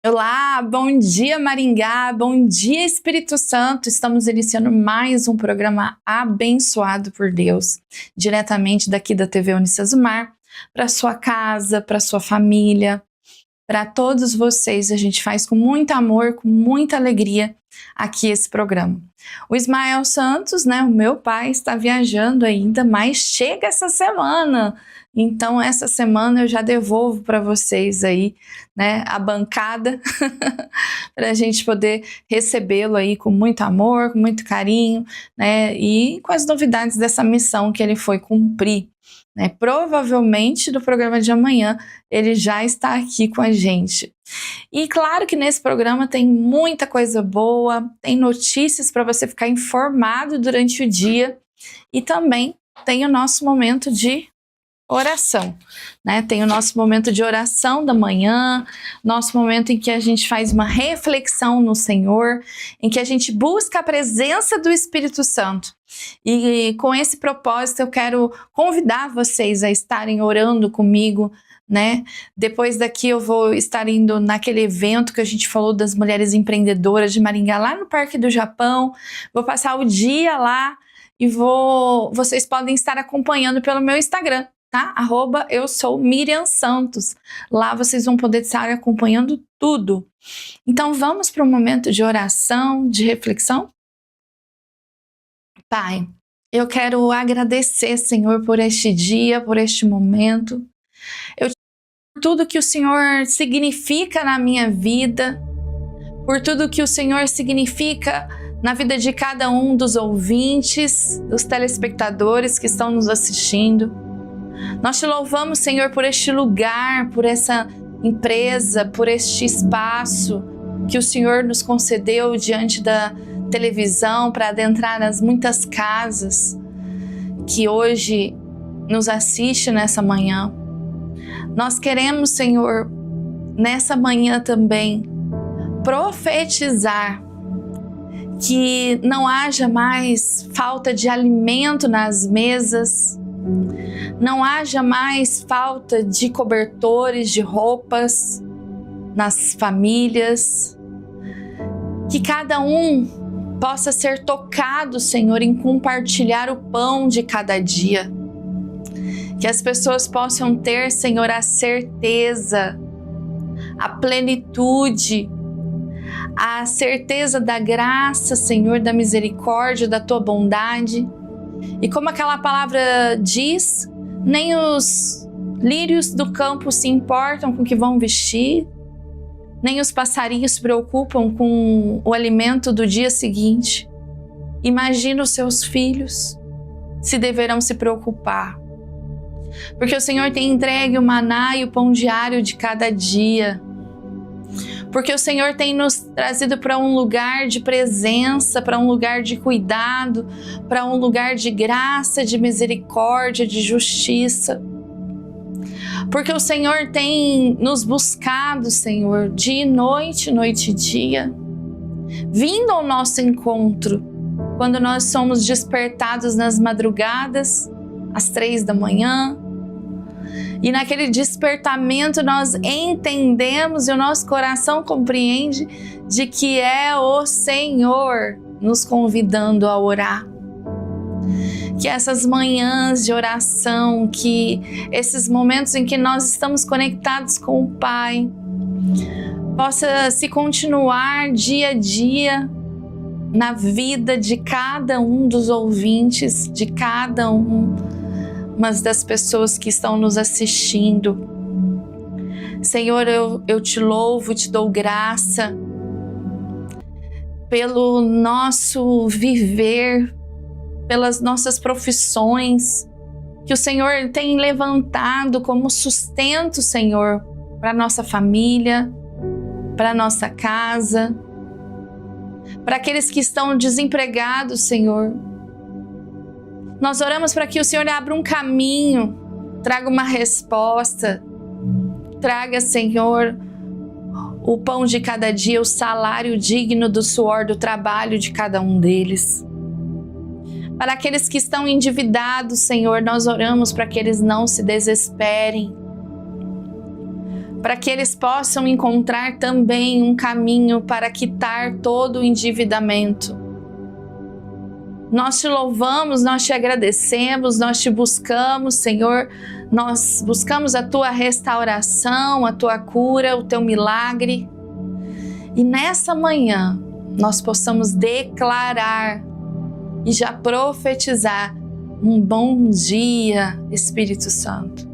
Olá, bom dia Maringá, bom dia Espírito Santo. Estamos iniciando mais um programa abençoado por Deus, diretamente daqui da TV Unicesumar, para sua casa, para sua família, para todos vocês. A gente faz com muito amor, com muita alegria aqui esse programa. O Ismael Santos, né, o meu pai, está viajando ainda, mas chega essa semana. Então, essa semana eu já devolvo para vocês aí, né, a bancada, para a gente poder recebê-lo aí com muito amor, com muito carinho, né, e com as novidades dessa missão que ele foi cumprir, né. Provavelmente no programa de amanhã ele já está aqui com a gente. E claro que nesse programa tem muita coisa boa, tem notícias para você ficar informado durante o dia e também tem o nosso momento de oração, né? Tem o nosso momento de oração da manhã, nosso momento em que a gente faz uma reflexão no Senhor, em que a gente busca a presença do Espírito Santo. E com esse propósito eu quero convidar vocês a estarem orando comigo, né? Depois daqui eu vou estar indo naquele evento que a gente falou das mulheres empreendedoras de Maringá, lá no Parque do Japão. Vou passar o dia lá e vocês podem estar acompanhando pelo meu Instagram, tá? @eu-sou-Miriam-Santos. Lá vocês vão poder estar acompanhando tudo. Então vamos para um momento de oração, de reflexão? Pai, eu quero agradecer, Senhor, por este dia, por este momento. Eu te por tudo que o Senhor significa na minha vida, por tudo que o Senhor significa na vida de cada um dos ouvintes, dos telespectadores que estão nos assistindo. Nós te louvamos, Senhor, por este lugar, por essa empresa, por este espaço que o Senhor nos concedeu diante da televisão para adentrar nas muitas casas que hoje nos assistem nessa manhã. Nós queremos, Senhor, nessa manhã também, profetizar que não haja mais falta de alimento nas mesas, não haja mais falta de cobertores, de roupas nas famílias, que cada um possa ser tocado, Senhor, em compartilhar o pão de cada dia, que as pessoas possam ter, Senhor, a certeza, a plenitude, a certeza da graça, Senhor, da misericórdia, da Tua bondade. E como aquela palavra diz, nem os lírios do campo se importam com o que vão vestir, nem os passarinhos se preocupam com o alimento do dia seguinte. Imagina os seus filhos se deverão se preocupar, porque o Senhor tem entregue o maná e o pão diário de cada dia, porque o Senhor tem nos trazido para um lugar de presença, para um lugar de cuidado, para um lugar de graça, de misericórdia, de justiça. Porque o Senhor tem nos buscado, Senhor, dia e noite, noite e dia, vindo ao nosso encontro, quando nós somos despertados nas madrugadas, às 3 da manhã, e naquele despertamento nós entendemos e o nosso coração compreende de que é o Senhor nos convidando a orar. Que essas manhãs de oração, que esses momentos em que nós estamos conectados com o Pai, possa se continuar dia a dia na vida de cada um dos ouvintes, de cada uma das pessoas que estão nos assistindo. Senhor, eu te louvo, te dou graça pelo nosso viver, pelas nossas profissões, que o Senhor tem levantado como sustento, Senhor, para nossa família, para nossa casa, para aqueles que estão desempregados, Senhor. Nós oramos para que o Senhor abra um caminho, traga uma resposta, traga, Senhor, o pão de cada dia, o salário digno do suor do trabalho de cada um deles. Para aqueles que estão endividados, Senhor, nós oramos para que eles não se desesperem. para que eles possam encontrar também um caminho para quitar todo o endividamento. Nós te louvamos, nós te agradecemos, nós te buscamos, Senhor, nós buscamos a tua restauração, a tua cura, o teu milagre. E nessa manhã nós possamos declarar e já profetizar um bom dia, Espírito Santo.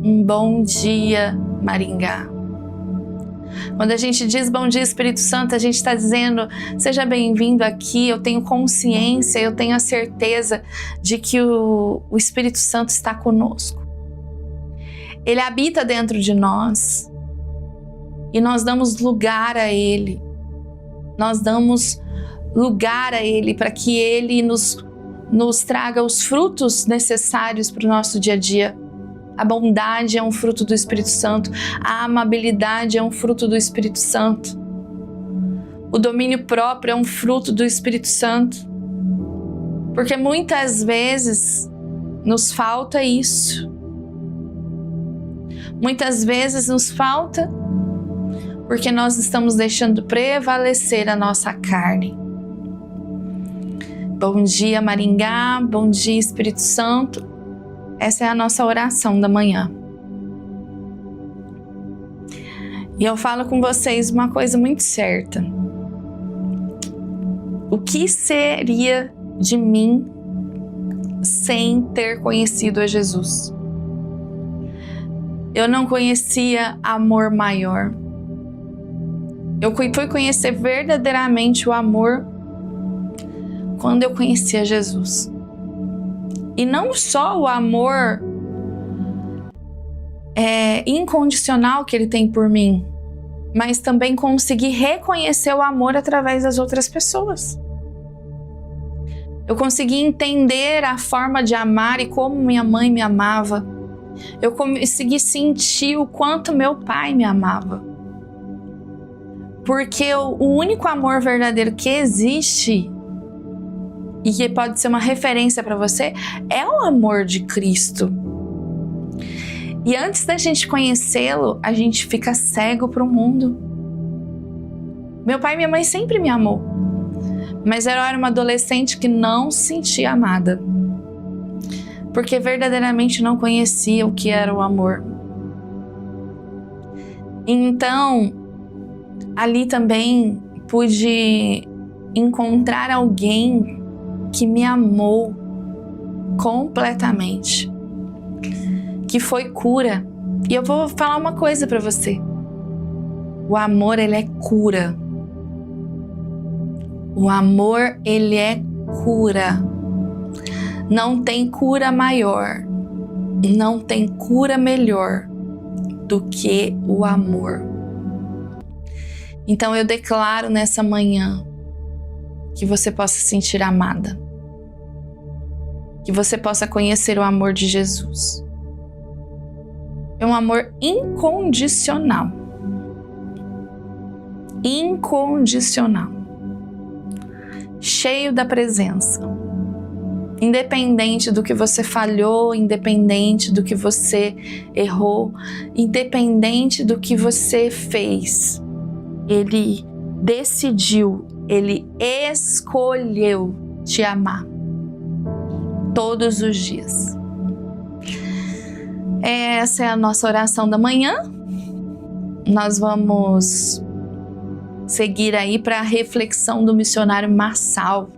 Um bom dia, Maringá. Quando a gente diz bom dia, Espírito Santo, a gente está dizendo, seja bem-vindo aqui, eu tenho consciência, eu tenho a certeza de que o Espírito Santo está conosco. Ele habita dentro de nós e nós damos lugar a Ele. Nós damos lugar a Ele para que Ele nos traga os frutos necessários para o nosso dia a dia. A bondade é um fruto do Espírito Santo, a amabilidade é um fruto do Espírito Santo, o domínio próprio é um fruto do Espírito Santo, porque muitas vezes nos falta isso. Muitas vezes nos falta porque nós estamos deixando prevalecer a nossa carne. Bom dia, Maringá, bom dia, Espírito Santo. Essa é a nossa oração da manhã. E eu falo com vocês uma coisa muito certa. O que seria de mim sem ter conhecido a Jesus? Eu não conhecia amor maior. Eu fui conhecer verdadeiramente o amor quando eu conheci a Jesus. E não só o amor incondicional que Ele tem por mim, mas também conseguir reconhecer o amor através das outras pessoas. Eu consegui entender a forma de amar e como minha mãe me amava. Eu consegui sentir o quanto meu pai me amava. Porque o único amor verdadeiro que existe e que pode ser uma referência para você, é o amor de Cristo. E antes da gente conhecê-lo, a gente fica cego para o mundo. Meu pai e minha mãe sempre me amou, mas eu era uma adolescente que não se sentia amada, porque verdadeiramente não conhecia o que era o amor. Então, ali também pude encontrar alguém que me amou completamente, que foi cura. E eu vou falar uma coisa para você. O amor, ele é cura. O amor, ele é cura. Não tem cura maior, não tem cura melhor do que o amor. Então eu declaro nessa manhã que você possa se sentir amada, que você possa conhecer o amor de Jesus. É um amor incondicional. Incondicional. Cheio da presença. Independente do que você falhou, independente do que você errou, independente do que você fez, Ele decidiu, Ele escolheu te amar todos os dias. Essa é a nossa oração da manhã. Nós vamos seguir aí para a reflexão do missionário Marçal,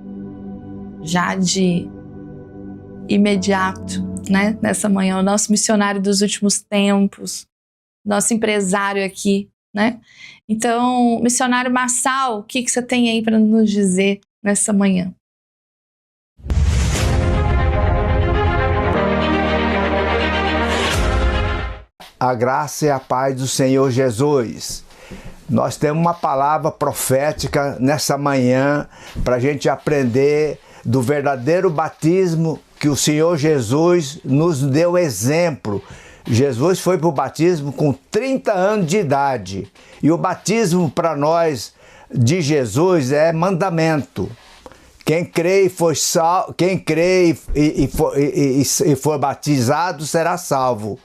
já de imediato, né? Nessa manhã, o nosso missionário dos últimos tempos, nosso empresário aqui, né? Então, missionário Marçal, o que você tem aí para nos dizer nessa manhã? A graça e a paz do Senhor Jesus. Nós temos uma palavra profética nessa manhã para a gente aprender do verdadeiro batismo que o Senhor Jesus nos deu exemplo. Jesus foi para o batismo com 30 anos de idade. E o batismo para nós de Jesus é mandamento. Quem crê e for batizado será salvo.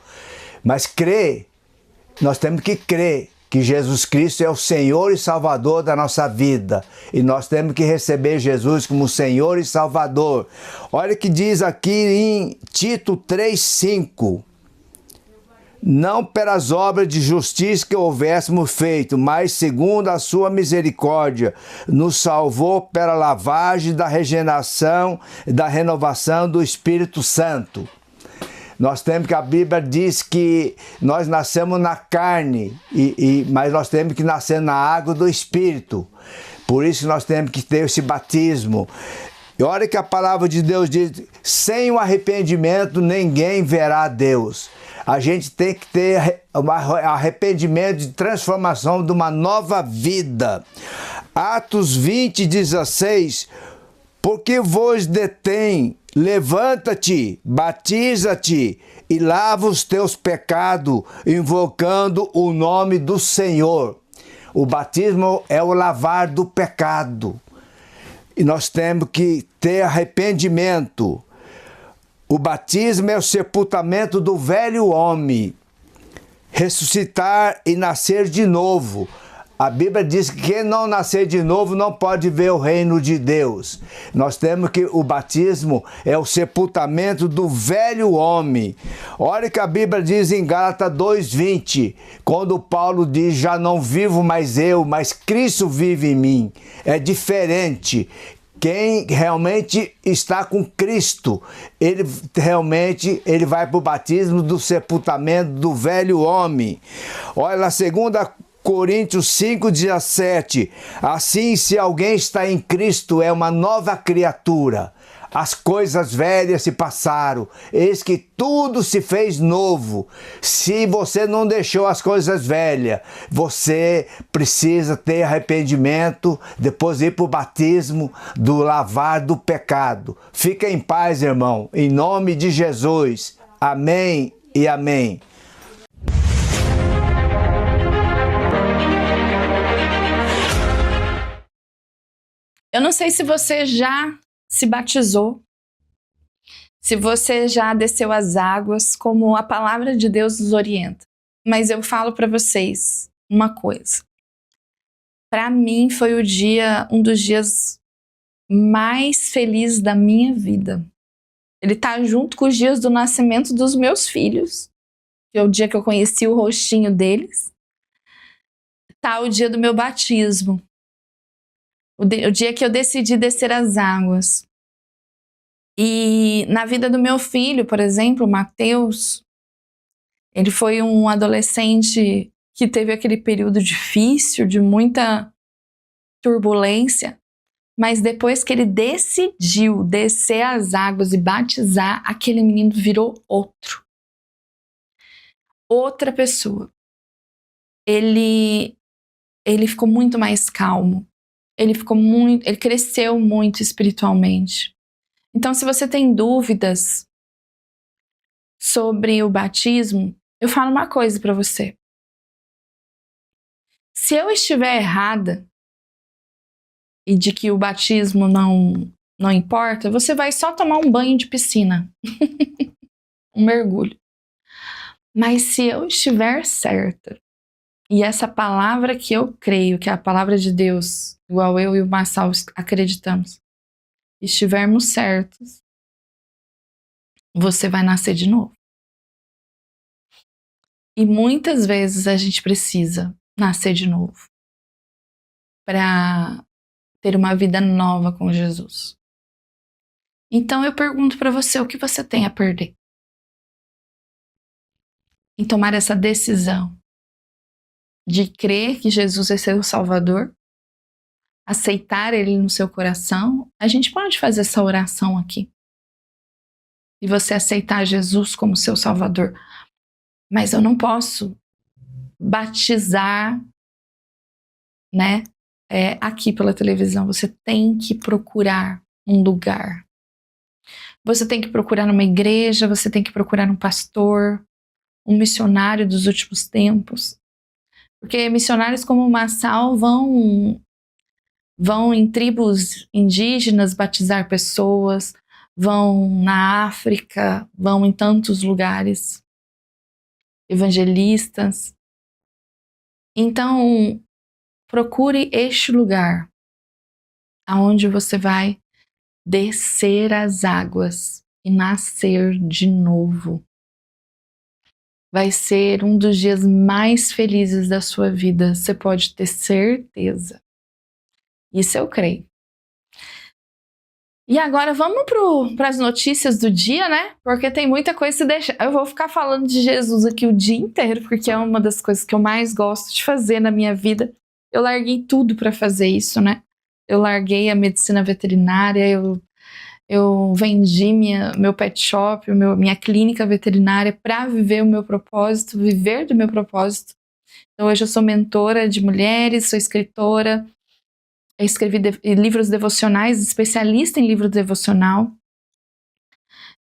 Mas crer Nós temos que crer que Jesus Cristo é o Senhor e Salvador da nossa vida. E nós temos que receber Jesus como Senhor e Salvador. Olha o que diz aqui em Tito 3,5. Não pelas obras de justiça que houvéssemos feito, mas segundo a sua misericórdia, nos salvou pela lavagem da regeneração e da renovação do Espírito Santo. Nós temos que, a Bíblia diz que nós nascemos na carne, mas nós temos que nascer na água do Espírito. Por isso nós temos que ter esse batismo. E olha que a palavra de Deus diz, sem o arrependimento ninguém verá a Deus. A gente tem que ter arrependimento de transformação de uma nova vida. Atos 20:16, porque vos detém, levanta-te, batiza-te e lava os teus pecados, invocando o nome do Senhor. O batismo é o lavar do pecado. E nós temos que ter arrependimento. O batismo é o sepultamento do velho homem. Ressuscitar e nascer de novo. A Bíblia diz que quem não nascer de novo não pode ver o reino de Deus. Nós temos que o batismo é o sepultamento do velho homem. Olha que a Bíblia diz em Gálatas 2:20, quando Paulo diz, já não vivo mais eu, mas Cristo vive em mim. É diferente. Quem realmente está com Cristo, ele vai para o batismo do sepultamento do velho homem. Olha lá, 2 Coríntios 5:17, assim, se alguém está em Cristo, é uma nova criatura. As coisas velhas se passaram, eis que tudo se fez novo. Se você não deixou as coisas velhas, você precisa ter arrependimento, depois ir para o batismo do lavar do pecado. Fica em paz, irmão, em nome de Jesus. Amém e amém. Eu não sei se você já se batizou, se você já desceu as águas, como a palavra de Deus nos orienta. Mas eu falo para vocês uma coisa. Para mim foi um dos dias mais felizes da minha vida. Ele está junto com os dias do nascimento dos meus filhos, que é o dia que eu conheci o rostinho deles. Tá o dia do meu batismo. O dia que eu decidi descer as águas. E na vida do meu filho, por exemplo, o Mateus, ele foi um adolescente que teve aquele período difícil, de muita turbulência, mas depois que ele decidiu descer as águas e batizar, aquele menino virou outra pessoa. Ele ficou muito mais calmo. Ele cresceu muito espiritualmente. Então, se você tem dúvidas sobre o batismo, eu falo uma coisa para você. Se eu estiver errada e de que o batismo não importa, você vai só tomar um banho de piscina, um mergulho. Mas se eu estiver certa, e essa palavra que eu creio, que é a palavra de Deus, igual eu e o Marçal acreditamos, estivermos certos, você vai nascer de novo. E muitas vezes a gente precisa nascer de novo para ter uma vida nova com Jesus. Então eu pergunto para você, o que você tem a perder? Em tomar essa decisão de crer que Jesus é seu Salvador, aceitar Ele no seu coração. A gente pode fazer essa oração aqui. E você aceitar Jesus como seu Salvador. Mas eu não posso batizar, né, aqui pela televisão. Você tem que procurar um lugar. Você tem que procurar numa igreja, você tem que procurar um pastor, um missionário dos últimos tempos. Porque missionários como o Marçal vão em tribos indígenas batizar pessoas, vão na África, vão em tantos lugares. Evangelistas. Então, procure este lugar aonde você vai descer as águas e nascer de novo. Vai ser um dos dias mais felizes da sua vida, você pode ter certeza. Isso eu creio. E agora vamos para as notícias do dia, né? Porque tem muita coisa se deixar. Eu vou ficar falando de Jesus aqui o dia inteiro, porque é uma das coisas que eu mais gosto de fazer na minha vida. Eu larguei tudo para fazer isso, né? Eu larguei a medicina veterinária, eu vendi meu pet shop, minha clínica veterinária para viver o meu propósito, viver do meu propósito. Então hoje eu sou mentora de mulheres, sou escritora, eu escrevi livros devocionais, especialista em livro devocional.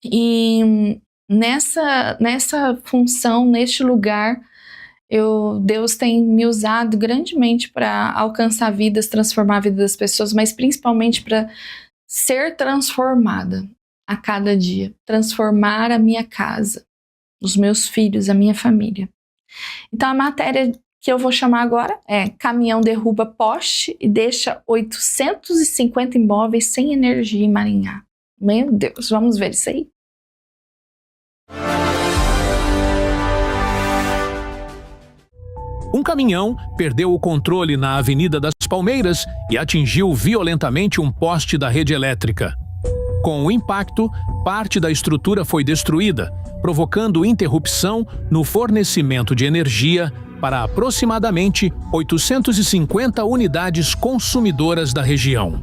E nessa função, neste lugar, Deus tem me usado grandemente para alcançar vidas, transformar a vida das pessoas, mas principalmente para ser transformada a cada dia, transformar a minha casa, os meus filhos, a minha família. Então a matéria que eu vou chamar agora é: caminhão derruba poste e deixa 850 imóveis sem energia em Maringá. Meu Deus, vamos ver isso aí? Um caminhão perdeu o controle na Avenida das Palmeiras e atingiu violentamente um poste da rede elétrica. Com o impacto, parte da estrutura foi destruída, provocando interrupção no fornecimento de energia para aproximadamente 850 unidades consumidoras da região.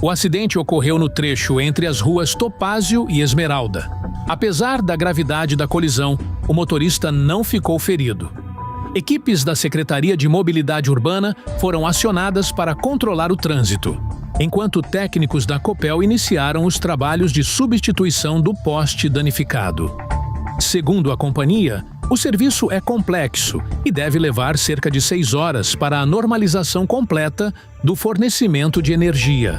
O acidente ocorreu no trecho entre as ruas Topázio e Esmeralda. Apesar da gravidade da colisão, o motorista não ficou ferido. Equipes da Secretaria de Mobilidade Urbana foram acionadas para controlar o trânsito, enquanto técnicos da Copel iniciaram os trabalhos de substituição do poste danificado. Segundo a companhia, o serviço é complexo e deve levar cerca de 6 horas para a normalização completa do fornecimento de energia.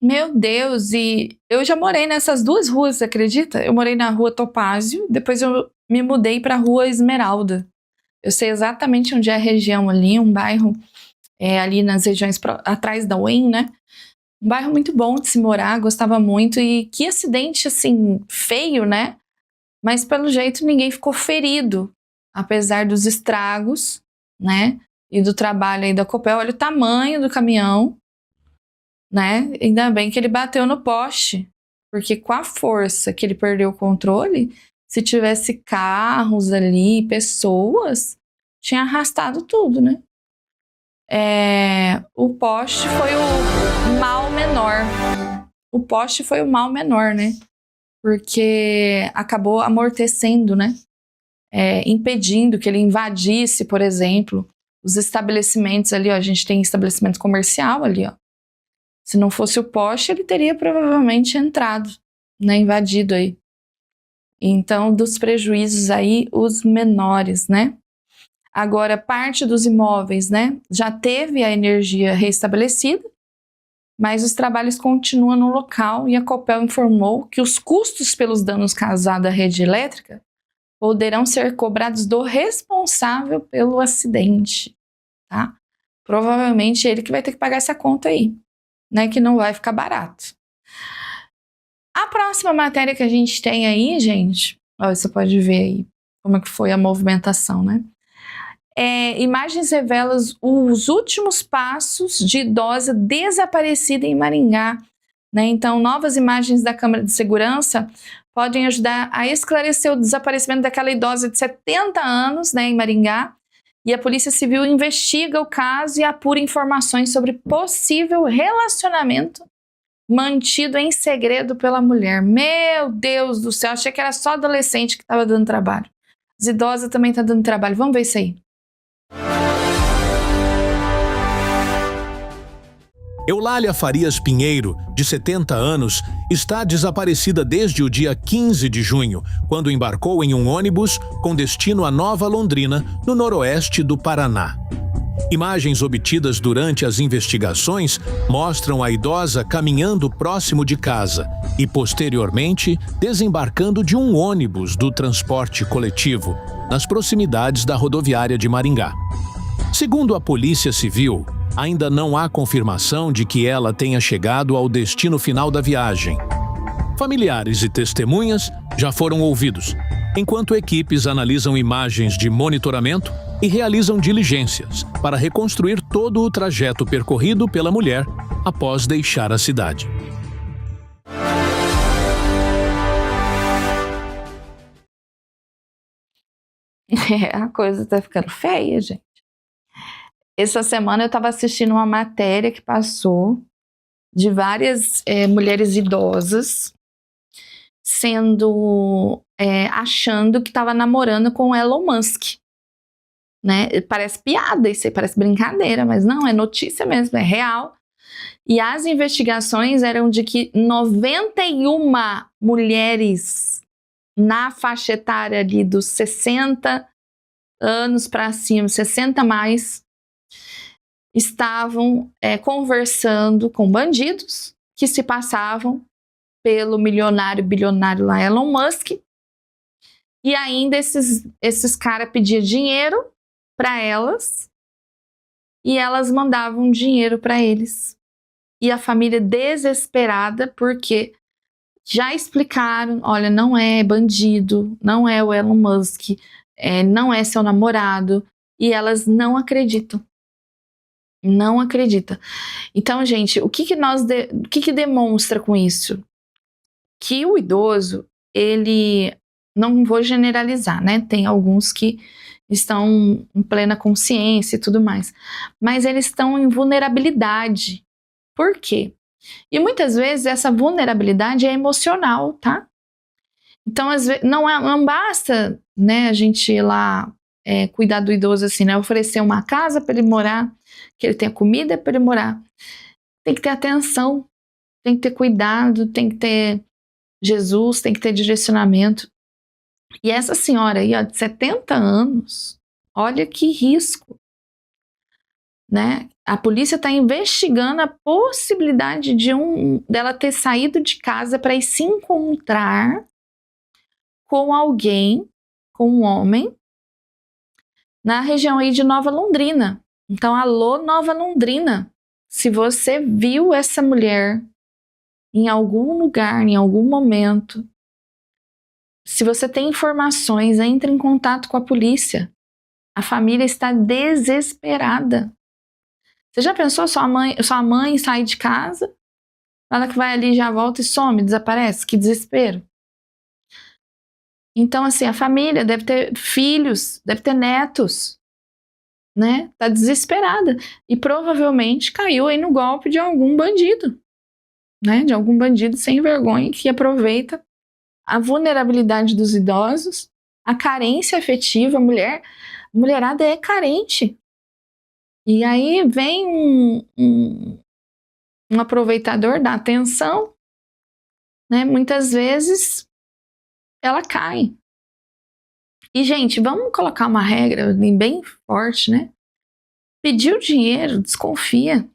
Meu Deus, e eu já morei nessas duas ruas, você acredita? Eu morei na rua Topázio, depois eu me mudei para a rua Esmeralda. Eu sei exatamente onde é a região ali, um bairro ali nas regiões atrás da UEM, né? Um bairro muito bom de se morar, gostava muito. E que acidente, assim, feio, né? Mas pelo jeito ninguém ficou ferido, apesar dos estragos, né? E do trabalho aí da Copel. Olha o tamanho do caminhão, né? Ainda bem que ele bateu no poste, porque com a força que ele perdeu o controle, se tivesse carros ali, pessoas, tinha arrastado tudo, né? O poste foi o mal menor. O poste foi o mal menor, né? Porque acabou amortecendo, né? Impedindo que ele invadisse, por exemplo, os estabelecimentos ali, ó. A gente tem estabelecimento comercial ali, ó. Se não fosse o poste, ele teria provavelmente entrado, né? Invadido aí. Então, dos prejuízos aí, os menores, né? Agora, parte dos imóveis, né, já teve a energia restabelecida, mas os trabalhos continuam no local e a Copel informou que os custos pelos danos causados à rede elétrica poderão ser cobrados do responsável pelo acidente, tá? Provavelmente ele que vai ter que pagar essa conta aí, né, que não vai ficar barato. A próxima matéria que a gente tem aí, gente, ó, você pode ver aí como é que foi a movimentação, né? Imagens revelam os últimos passos de idosa desaparecida em Maringá, né? Então, novas imagens da câmera de segurança podem ajudar a esclarecer o desaparecimento daquela idosa de 70 anos, né, em Maringá. E a Polícia Civil investiga o caso e apura informações sobre possível relacionamento mantido em segredo pela mulher. Meu Deus do céu, achei que era só adolescente que estava dando trabalho. As idosas também estão dando trabalho. Vamos ver isso aí. Eulália Farias Pinheiro, de 70 anos, está desaparecida desde o dia 15 de junho, quando embarcou em um ônibus com destino a Nova Londrina, no noroeste do Paraná. Imagens obtidas durante as investigações mostram a idosa caminhando próximo de casa e, posteriormente, desembarcando de um ônibus do transporte coletivo, nas proximidades da rodoviária de Maringá. Segundo a Polícia Civil, ainda não há confirmação de que ela tenha chegado ao destino final da viagem. Familiares e testemunhas já foram ouvidos, enquanto equipes analisam imagens de monitoramento e realizam diligências para reconstruir todo o trajeto percorrido pela mulher após deixar a cidade. A coisa tá ficando feia, gente. Essa semana eu estava assistindo uma matéria que passou de várias mulheres idosas achando que estava namorando com o Elon Musk. Né? Parece piada, isso aí parece brincadeira, mas não, é notícia mesmo, é real. E as investigações eram de que 91 mulheres na faixa etária ali dos 60 anos para cima, 60 mais, estavam conversando com bandidos que se passavam pelo bilionário lá Elon Musk, e ainda esses caras pediam dinheiro para elas e elas mandavam dinheiro para eles. E a família desesperada porque já explicaram, olha, não é bandido, não é o Elon Musk, não é seu namorado, e elas não acreditam. Não acredita. Então, gente, o que demonstra com isso? Que o idoso, ele, não vou generalizar, né? Tem alguns que estão em plena consciência e tudo mais, mas eles estão em vulnerabilidade. Por quê? E muitas vezes essa vulnerabilidade é emocional, tá? Então, às vezes, não basta, né, a gente ir lá cuidar do idoso assim, né? Oferecer uma casa para ele morar, que ele tenha comida para ele morar. Tem que ter atenção, tem que ter cuidado, tem que ter Jesus, tem que ter direcionamento. E essa senhora aí, ó, de 70 anos, olha que risco, né? A polícia está investigando a possibilidade dela ter saído de casa para ir se encontrar com alguém, com um homem, na região aí de Nova Londrina. Então, alô, Nova Londrina, se você viu essa mulher em algum lugar, em algum momento, se você tem informações, entre em contato com a polícia. A família está desesperada. Você já pensou sua mãe sair de casa, ela que vai ali já volta e some, desaparece? Que desespero. Então, assim, a família deve ter filhos, deve ter netos, né? Tá desesperada. E provavelmente caiu aí no golpe de algum bandido, né? De algum bandido sem vergonha que aproveita a vulnerabilidade dos idosos, a carência afetiva. Mulherada é carente. E aí vem um aproveitador da atenção, né? Muitas vezes ela cai. E, gente, vamos colocar uma regra bem forte, né? Pediu dinheiro, desconfia.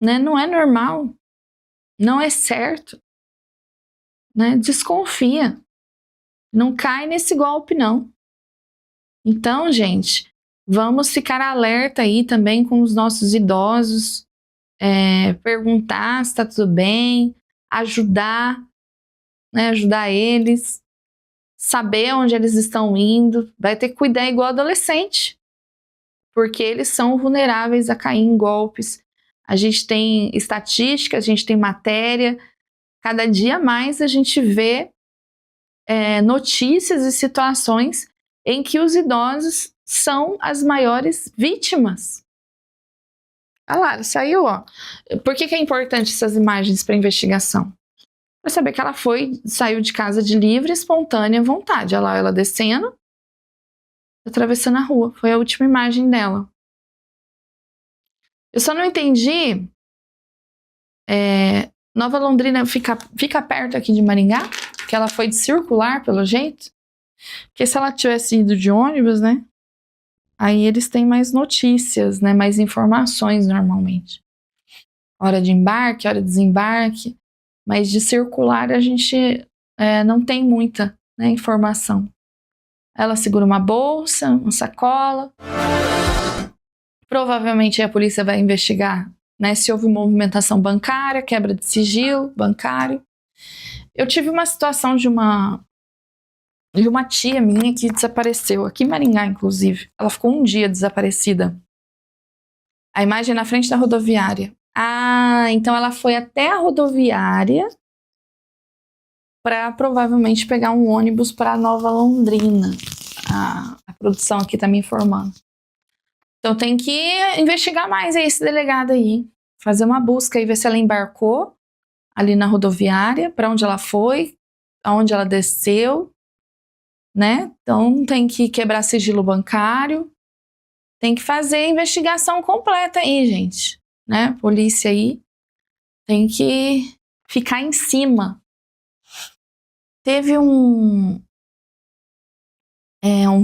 Né? Não é normal. Não é certo. Né? Desconfia. Não cai nesse golpe, não. Então, gente, vamos ficar alerta aí também com os nossos idosos, perguntar se está tudo bem, ajudar, né? Ajudar eles, saber onde eles estão indo. Vai ter que cuidar igual adolescente, porque eles são vulneráveis a cair em golpes. A gente tem estatística, a gente tem matéria. Cada dia mais a gente vê notícias e situações em que os idosos são as maiores vítimas. Ah lá, saiu, ó. Por que é importante essas imagens para investigação? Para saber que ela saiu de casa de livre e espontânea vontade. Olha lá, ela descendo, atravessando a rua. Foi a última imagem dela. Eu só não entendi. Nova Londrina fica perto aqui de Maringá, que ela foi de circular, pelo jeito. Porque se ela tivesse ido de ônibus, né? aí eles têm mais notícias, né? Mais informações normalmente. Hora de embarque, hora de desembarque. Mas de circular a gente não tem muita, né, informação. Ela segura uma bolsa, uma sacola. Provavelmente a polícia vai investigar, né, se houve movimentação bancária, quebra de sigilo bancário. Eu tive uma situação de uma tia minha que desapareceu, aqui em Maringá, inclusive. Ela ficou um dia desaparecida. A imagem é na frente da rodoviária. Ah, então ela foi até a rodoviária para provavelmente pegar um ônibus para Nova Londrina. A produção aqui tá me informando. Então tem que investigar mais esse delegado aí. Fazer uma busca e ver se ela embarcou ali na rodoviária, para onde ela foi, aonde ela desceu, né? Então tem que quebrar sigilo bancário. Tem que fazer a investigação completa aí, gente, né? Polícia aí tem que ficar em cima. Teve um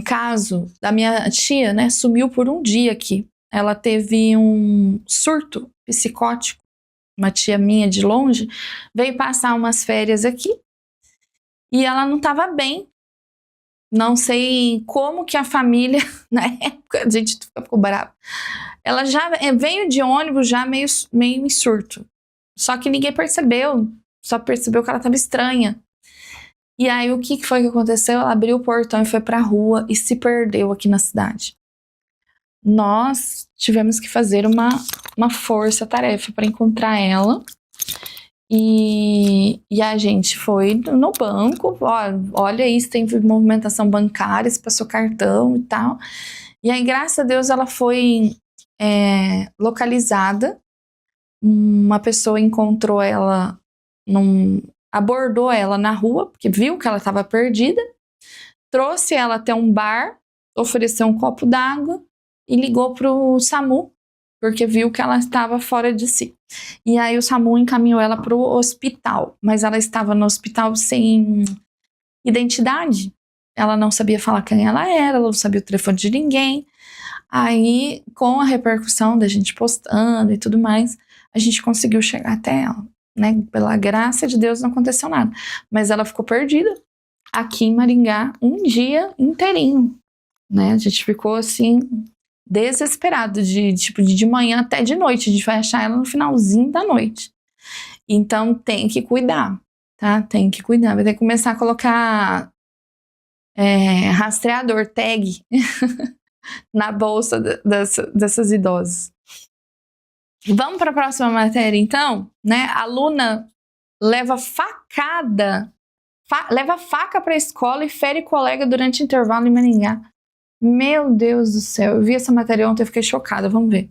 caso da minha tia, né? Sumiu por um dia aqui. Ela teve um surto psicótico. Uma tia minha de longe veio passar umas férias aqui e ela não estava bem. Não sei como que a família, na época, a gente ficou brava. Ela já veio de ônibus já meio em surto. Só que ninguém percebeu. Só percebeu que ela estava estranha. E aí o que foi que aconteceu? Ela abriu o portão e foi para a rua e se perdeu aqui na cidade. Nós tivemos que fazer uma força-tarefa para encontrar ela. E a gente foi no banco, olha isso, tem movimentação bancária, se passou cartão e tal. E aí, graças a Deus, ela foi localizada. Uma pessoa encontrou ela, abordou ela na rua, porque viu que ela estava perdida, trouxe ela até um bar, ofereceu um copo d'água e ligou para o SAMU, porque viu que ela estava fora de si. E aí o SAMU encaminhou ela para o hospital, mas ela estava no hospital sem identidade. Ela não sabia falar quem ela era, ela não sabia o telefone de ninguém. Aí, com a repercussão da gente postando e tudo mais, a gente conseguiu chegar até ela, né? Pela graça de Deus não aconteceu nada. Mas ela ficou perdida aqui em Maringá um dia inteirinho, né? A gente ficou assim desesperado, de manhã até de noite. A gente vai achar ela no finalzinho da noite. Então tem que cuidar, tá? Tem que cuidar. Vai ter que começar a colocar rastreador, tag na bolsa dessas idosas. Vamos para a próxima matéria, então, né? A aluna leva faca para a escola e fere colega durante intervalo em Maringá. Meu Deus do céu, eu vi essa matéria ontem e fiquei chocada. Vamos ver.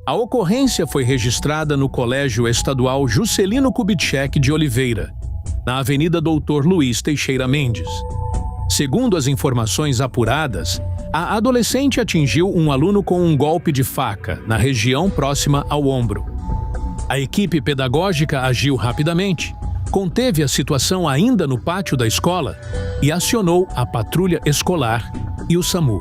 A ocorrência foi registrada no Colégio Estadual Juscelino Kubitschek de Oliveira, na Avenida Doutor Luiz Teixeira Mendes. Segundo as informações apuradas, a adolescente atingiu um aluno com um golpe de faca na região próxima ao ombro. A equipe pedagógica agiu rapidamente, conteve a situação ainda no pátio da escola e acionou a patrulha escolar e o SAMU.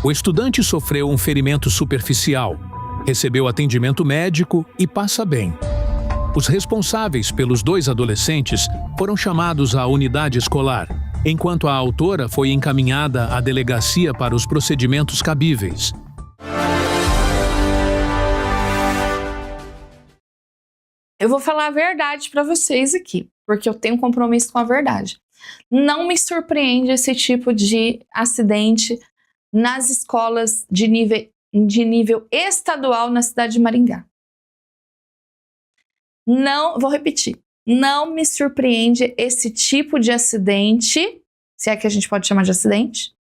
O estudante sofreu um ferimento superficial, recebeu atendimento médico e passa bem. Os responsáveis pelos 2 adolescentes foram chamados à unidade escolar, enquanto a autora foi encaminhada à delegacia para os procedimentos cabíveis. Eu vou falar a verdade para vocês aqui, porque eu tenho compromisso com a verdade. Não me surpreende esse tipo de acidente nas escolas de nível estadual na cidade de Maringá. Não, vou repetir, não me surpreende esse tipo de acidente, se é que a gente pode chamar de acidente,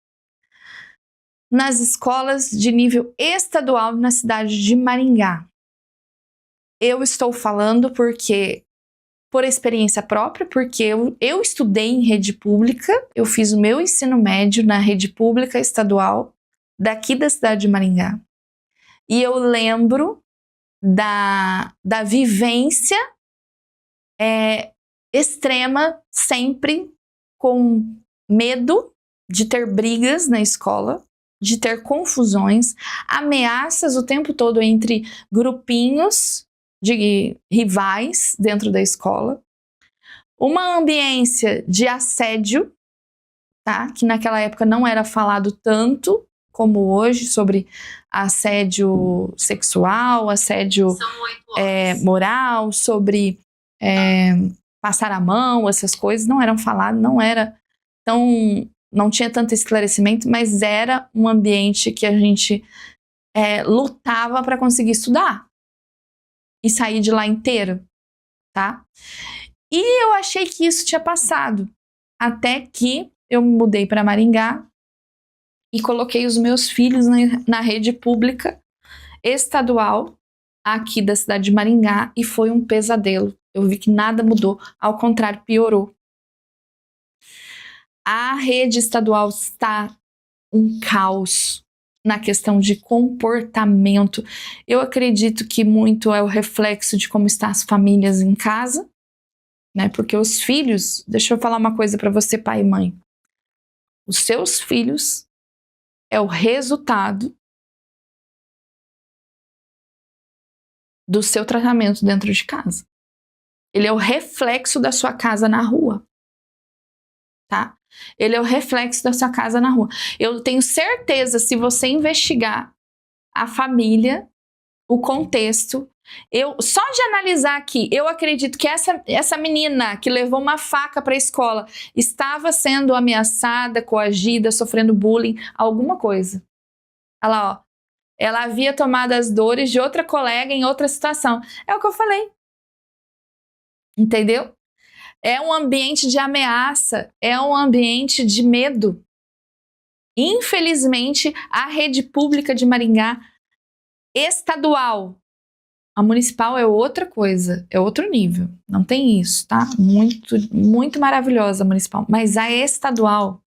nas escolas de nível estadual na cidade de Maringá. Eu estou falando por experiência própria, porque eu estudei em rede pública, eu fiz o meu ensino médio na rede pública estadual daqui da cidade de Maringá. E eu lembro da vivência extrema sempre com medo de ter brigas na escola, de ter confusões, ameaças o tempo todo entre grupinhos de rivais dentro da escola, uma ambiência de assédio, tá? Que naquela época não era falado tanto como hoje sobre assédio sexual, assédio moral, sobre passar a mão, essas coisas não eram faladas, não tinha tanto esclarecimento, mas era um ambiente que a gente lutava para conseguir estudar e sair de lá inteiro, tá? E eu achei que isso tinha passado, até que eu me mudei para Maringá e coloquei os meus filhos na rede pública estadual aqui da cidade de Maringá e foi um pesadelo. Eu vi que nada mudou, ao contrário, piorou. A rede estadual está um caos na questão de comportamento. Eu acredito que muito é o reflexo de como estão as famílias em casa, né? Porque os filhos, deixa eu falar uma coisa para você, pai e mãe. Os seus filhos é o resultado do seu tratamento dentro de casa. Ele é o reflexo da sua casa na rua, tá? Ele é o reflexo da sua casa na rua. Eu tenho certeza, se você investigar a família, o contexto, só de analisar aqui, eu acredito que essa menina que levou uma faca para a escola estava sendo ameaçada, coagida, sofrendo bullying, alguma coisa. Olha lá, ó. Ela havia tomado as dores de outra colega em outra situação. É o que eu falei. Entendeu? É um ambiente de ameaça, é um ambiente de medo. Infelizmente, a rede pública de Maringá, estadual, a municipal é outra coisa, é outro nível. Não tem isso, tá? Muito, muito maravilhosa a municipal. Mas a estadual,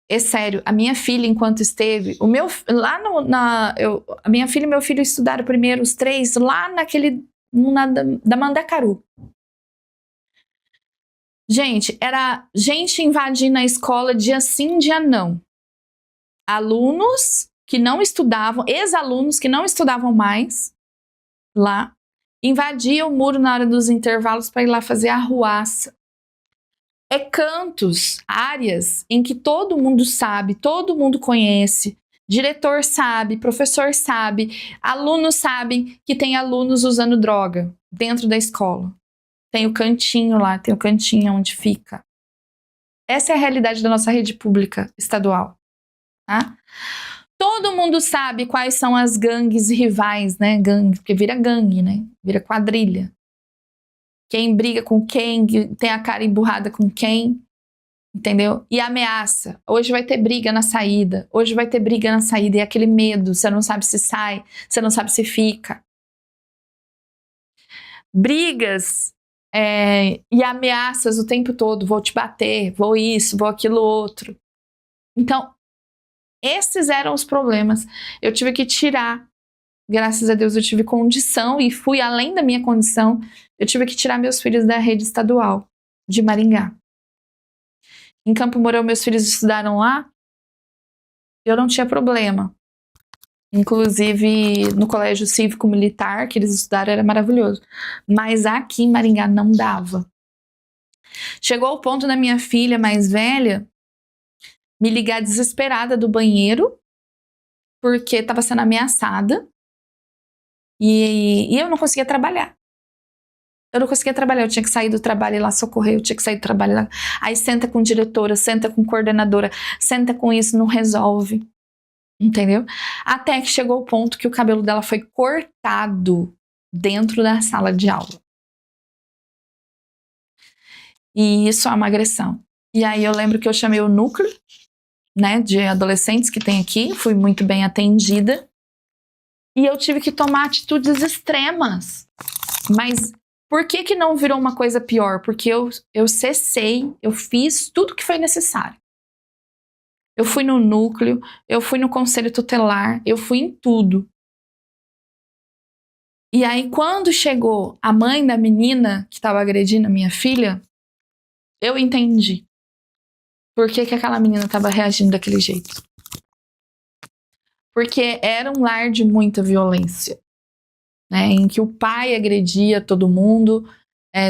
é sério, a minha filha, enquanto esteve, a minha filha e meu filho estudaram primeiro os 3 lá da Mandacaru. Gente, era gente invadindo a escola dia sim, dia não. Alunos que não estudavam, ex-alunos que não estudavam mais lá, invadiam o muro na hora dos intervalos para ir lá fazer arruaça. É cantos, áreas em que todo mundo sabe, todo mundo conhece, diretor sabe, professor sabe, alunos sabem que tem alunos usando droga dentro da escola. Tem o cantinho lá, tem o cantinho onde fica. Essa é a realidade da nossa rede pública estadual. Tá? Todo mundo sabe quais são as gangues rivais, né? Gangue, porque vira gangue, né? Vira quadrilha. Quem briga com quem, tem a cara emburrada com quem, entendeu? E ameaça. Hoje vai ter briga na saída. Hoje vai ter briga na saída. E aquele medo, você não sabe se sai, você não sabe se fica. Brigas e ameaças o tempo todo. Vou te bater, vou isso, vou aquilo outro. Então, esses eram os problemas. Eu tive que tirar. Graças a Deus eu tive condição e fui além da minha condição. Eu tive que tirar meus filhos da rede estadual de Maringá. Em Campo Mourão, meus filhos estudaram lá. Eu não tinha problema. Inclusive, no colégio cívico-militar, que eles estudaram, era maravilhoso. Mas aqui em Maringá não dava. Chegou ao ponto da minha filha mais velha me ligar desesperada do banheiro, porque estava sendo ameaçada. E eu não conseguia trabalhar. Eu tinha que sair do trabalho e ir lá socorrer, eu tinha que sair do trabalho e lá. Aí senta com diretora, senta com coordenadora, senta com isso, não resolve. Entendeu? Até que chegou o ponto que o cabelo dela foi cortado dentro da sala de aula. E isso é uma agressão. E aí eu lembro que eu chamei o núcleo, né, de adolescentes que tem aqui, fui muito bem atendida. E eu tive que tomar atitudes extremas. Mas por que não virou uma coisa pior? Porque eu cessei, eu fiz tudo que foi necessário. Eu fui no núcleo, eu fui no conselho tutelar, eu fui em tudo. E aí, quando chegou a mãe da menina que estava agredindo a minha filha, eu entendi por que aquela menina estava reagindo daquele jeito. Porque era um lar de muita violência, né? Em que o pai agredia todo mundo,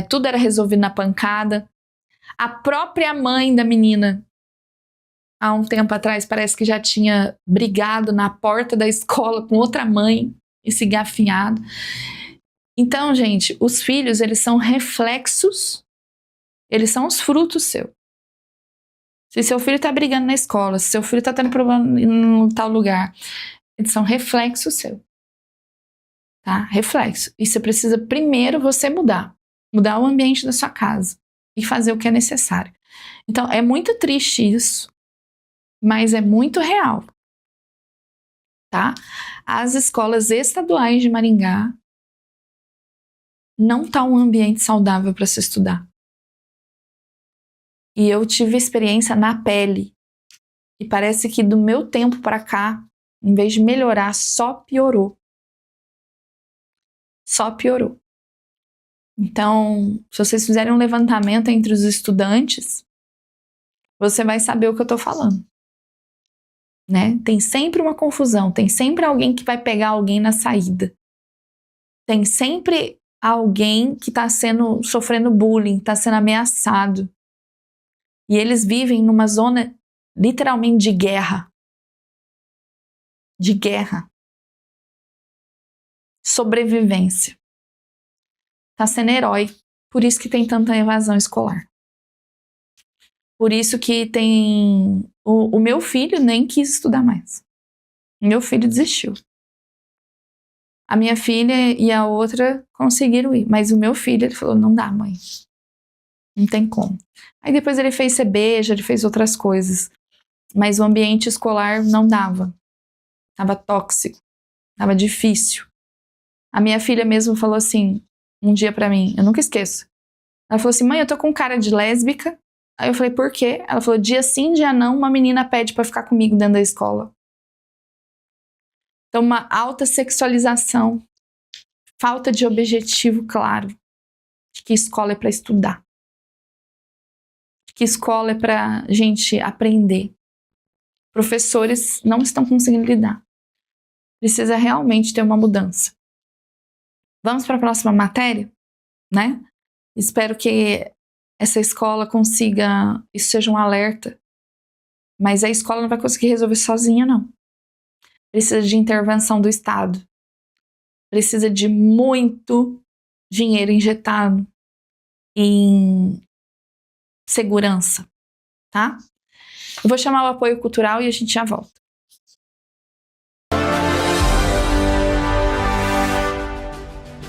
tudo era resolvido na pancada. A própria mãe da menina, há um tempo atrás, parece que já tinha brigado na porta da escola com outra mãe e se gafinhado. Então, gente, os filhos, eles são reflexos, eles são os frutos seus. Se seu filho está brigando na escola, se seu filho está tendo problema em tal lugar, eles são reflexo seu. Tá? Reflexo. E você precisa primeiro você mudar o ambiente da sua casa e fazer o que é necessário. Então, é muito triste isso, mas é muito real. Tá? As escolas estaduais de Maringá não tá um ambiente saudável para se estudar. E eu tive experiência na pele. E parece que do meu tempo para cá, em vez de melhorar, só piorou. Só piorou. Então, se vocês fizerem um levantamento entre os estudantes, você vai saber o que eu tô falando. Né? Tem sempre uma confusão, tem sempre alguém que vai pegar alguém na saída. Tem sempre alguém que tá sofrendo bullying, tá sendo ameaçado. E eles vivem numa zona literalmente de guerra. De guerra. Sobrevivência. Tá sendo herói. Por isso que tem tanta evasão escolar. Por isso que tem... O meu filho nem quis estudar mais. Meu filho desistiu. A minha filha e a outra conseguiram ir. Mas o meu filho, ele falou, não dá, mãe. Não tem como. Aí depois ele fez CBJ, ele fez outras coisas. Mas o ambiente escolar não dava. Tava tóxico. Tava difícil. A minha filha mesmo falou assim, um dia pra mim, eu nunca esqueço. Ela falou assim, mãe, eu tô com cara de lésbica. Aí eu falei, por quê? Ela falou, dia sim, dia não, uma menina pede pra ficar comigo dentro da escola. Então, uma alta sexualização, falta de objetivo claro, de que escola é pra estudar. Que escola é para gente aprender. Professores não estão conseguindo lidar. Precisa realmente ter uma mudança. Vamos para a próxima matéria, né? Espero que essa escola consiga, isso seja um alerta. Mas a escola não vai conseguir resolver sozinha, não. Precisa de intervenção do Estado. Precisa de muito dinheiro injetado em segurança, tá? Eu vou chamar o apoio cultural e a gente já volta.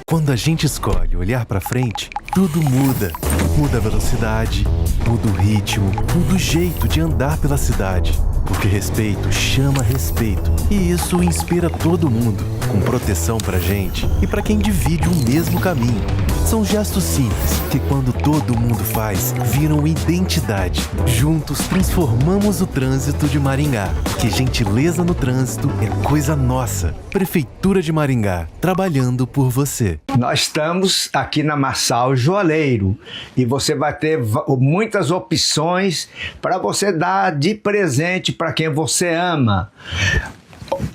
Quando a gente escolhe olhar pra frente, tudo muda. Muda a velocidade, muda o ritmo, muda o jeito de andar pela cidade. Porque respeito chama respeito. E isso inspira todo mundo, com proteção pra gente e pra quem divide o mesmo caminho. São gestos simples que, quando todo mundo faz, viram identidade. Juntos transformamos o trânsito de Maringá. Que gentileza no trânsito é coisa nossa. Prefeitura de Maringá, trabalhando por você. Nós estamos aqui na Marçal Joalheiro e você vai ter muitas opções para você dar de presente para quem você ama.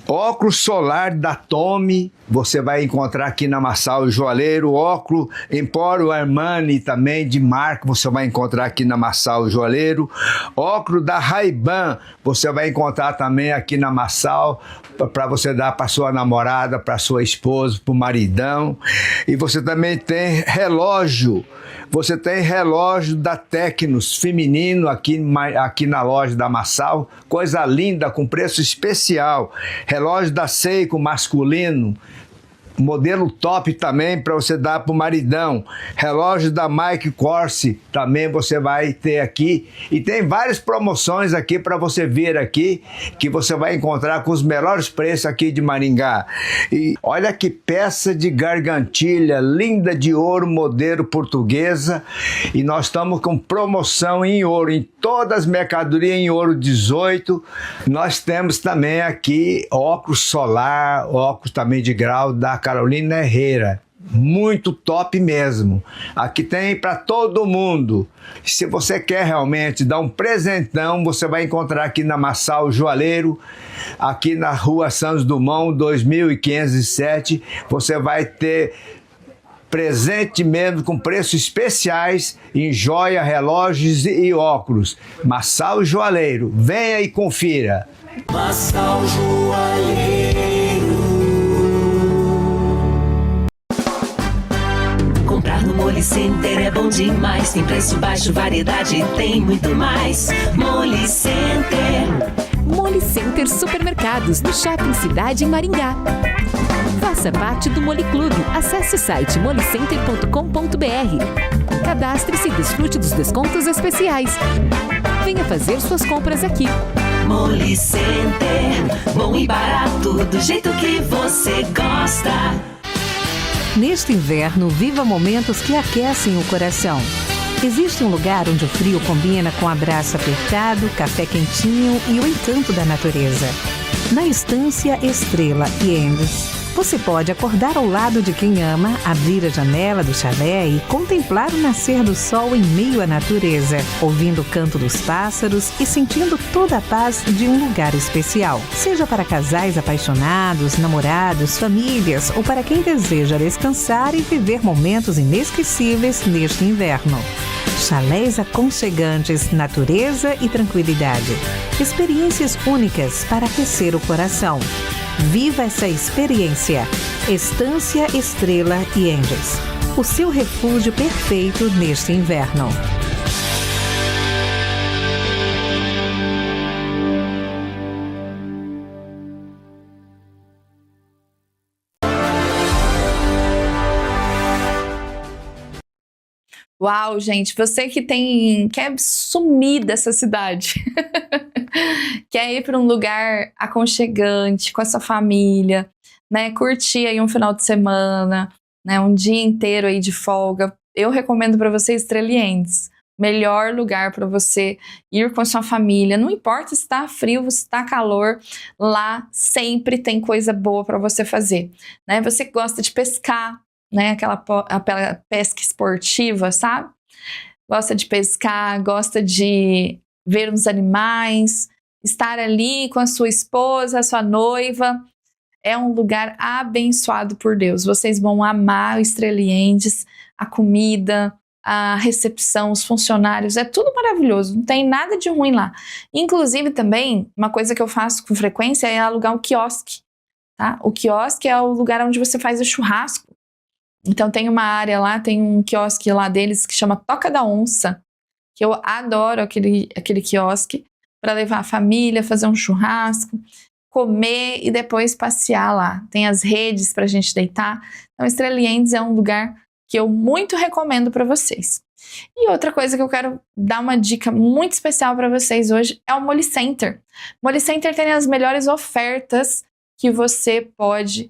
Óculos solar da Tommy, você vai encontrar aqui na Marçal Joalheiro. Óculos Empório Armani também de marca, você vai encontrar aqui na Marçal Joalheiro. Óculos da Ray-Ban, você vai encontrar também aqui na Marçal, para você dar para sua namorada, para sua esposa, para o maridão. E você também tem relógio. Você tem relógio da Tecnos feminino aqui na loja da Marçal, coisa linda, com preço especial. Relógio da Seiko masculino, modelo top também para você dar para o maridão. Relógio da Mike Corsi também você vai ter aqui. E tem várias promoções aqui para você vir aqui, que você vai encontrar com os melhores preços aqui de Maringá. E olha que peça de gargantilha, linda de ouro, modelo portuguesa. E nós estamos com promoção em ouro, em todas as mercadorias em ouro 18. Nós temos também aqui óculos solar, óculos também de grau da Carolina Herrera. muito top mesmo. Aqui tem para todo mundo. Se você quer realmente dar um presentão, você vai encontrar aqui na Massal Joalheiro, aqui na Rua Santos Dumont, 2507. Você vai ter presente mesmo com preços especiais em joia, relógios e óculos. Massal Joalheiro, venha e confira. Massal Joalheiro. Comprar no Moli Center é bom demais. Tem preço baixo, variedade e tem muito mais. Moli Center. Moli Center Supermercados, no Shopping Cidade em Maringá. Faça parte do Moli Clube. Acesse o site molicenter.com.br. Cadastre-se e desfrute dos descontos especiais. Venha fazer suas compras aqui. Moli Center. Bom e barato, do jeito que você gosta. Neste inverno, viva momentos que aquecem o coração. Existe um lugar onde o frio combina com abraço apertado, café quentinho e o encanto da natureza. Na Estância Estrela e Endes, você pode acordar ao lado de quem ama, abrir a janela do chalé e contemplar o nascer do sol em meio à natureza, ouvindo o canto dos pássaros e sentindo toda a paz de um lugar especial. Seja para casais apaixonados, namorados, famílias ou para quem deseja descansar e viver momentos inesquecíveis neste inverno. Chalés aconchegantes, natureza e tranquilidade. Experiências únicas para aquecer o coração. Viva essa experiência. Estância Estrela e Endes. O seu refúgio perfeito neste inverno. Uau, gente, você que quer sumir dessa cidade, quer ir para um lugar aconchegante com a sua família, né? Curtir aí um final de semana, né? Um dia inteiro aí de folga. Eu recomendo para você Estreliendes. Melhor lugar para você ir com a sua família. Não importa se está frio, se está calor, lá sempre tem coisa boa para você fazer, né? Você que gosta de pescar, né, aquela pesca esportiva, sabe? Gosta de pescar, gosta de ver uns animais, estar ali com a sua esposa, a sua noiva. É um lugar abençoado por Deus. Vocês vão amar o Estreliendes, a comida, a recepção, os funcionários, é tudo maravilhoso, não tem nada de ruim lá. Inclusive também, uma coisa que eu faço com frequência é alugar um quiosque, tá? O quiosque é o lugar onde você faz o churrasco. Então tem uma área lá, tem um quiosque lá deles que chama Toca da Onça, que eu adoro aquele quiosque para levar a família, fazer um churrasco, comer e depois passear lá. Tem as redes para a gente deitar. Então Estreliendes é um lugar que eu muito recomendo para vocês. E outra coisa que eu quero dar uma dica muito especial para vocês hoje é o Moli Center. Moli Center tem as melhores ofertas que você pode